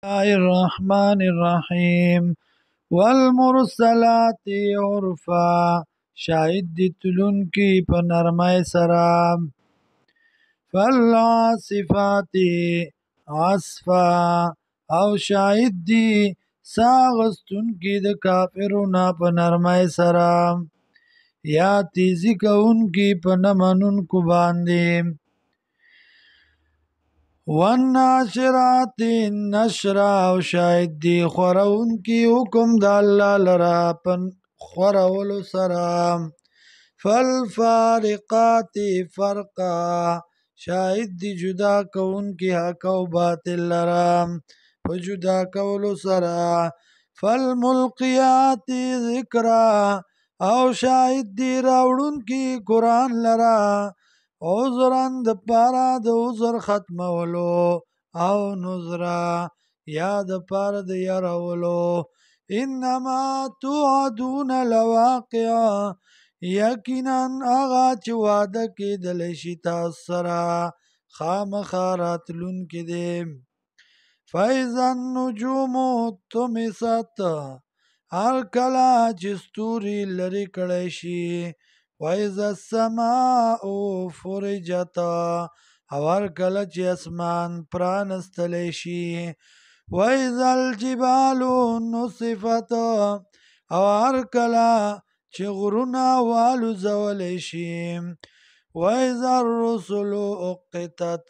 الله الرحمن الرحیم والمرسلات عرفا شاهد دی تلون کی په نرمۍ سره فالعاصفات عصفا او شاهد دی ساغستون کی د کافرون په نرمۍ سره یا تیزی کون کی په نمنون کو باندې والناشرات نشرا او شاهد دی خورون کی حکم د الله لرا پن خورولو سرا فالفارقات فرقا شاهد دی جدا کون کی حق او باطل لرا په جدا کولو سرا فالملقیات ذکرا او شاهد دی راوړون کی قرآن لرا عذران د پارا د عذر ختمولو او نذرا یا د پارا د یارولو انما توعدون لواقع یقینا اغا چې وعده کېدل شي تاسو سره خامخا راتلون کې دی فاذا النجوم طمست هر کله چې ستوري لرې کړی شي وَإِذَا السَّمَاءُ فُرِجَتْ او هر کله چې اسمان پرانستلی شي وَإِذَا الْجِبَالُ نُصِفَتْ او هر کله چې غرونه والوزولی شي وَإِذَا الرُّسُلُ أُقِّتَتْ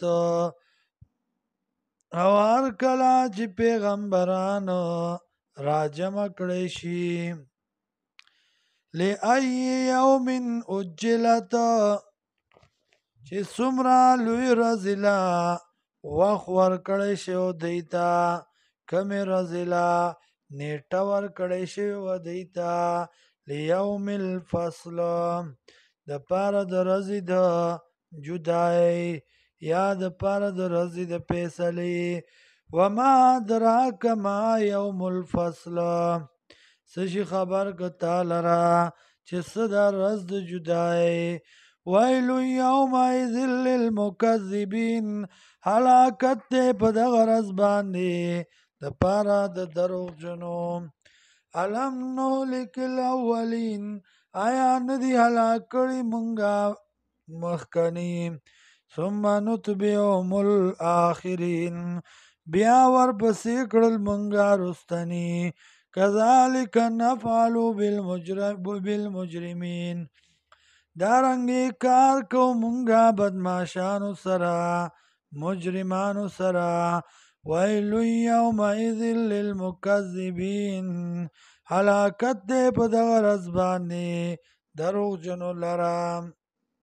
او هر کله چې پیغمبران راجمع کړی شي لأي يوم أجلت چې څومره لوی رزلا وخت ورکړی شو دیتا کمې رزلا نیټه ورکړی شو دیتا لیوم الفصل د پاره د رزې د جدای یا د پاره د رزې د فیصلې وما ادراک ما یوم الفصل سشي خبر کتا لرا چې صدا رز د جدای ویل یومئذ للمکذبین هلاکت ته په دغه رز باندې د پاره د دروغ جنو علم نهلک الاولین آیا ندی هلاک کړي مونږه مخکنی ثم نتبعهم الاخرین بیا ورپسې کړل مونږه رستنی کذالک نفعل بالمجرمین دارنګي کار کو مونږه بدمعشانو سره مجرمانو سره ویل یومئذ للمکذبین هلاکت دې په دغه رز باندې دروغ جنو لره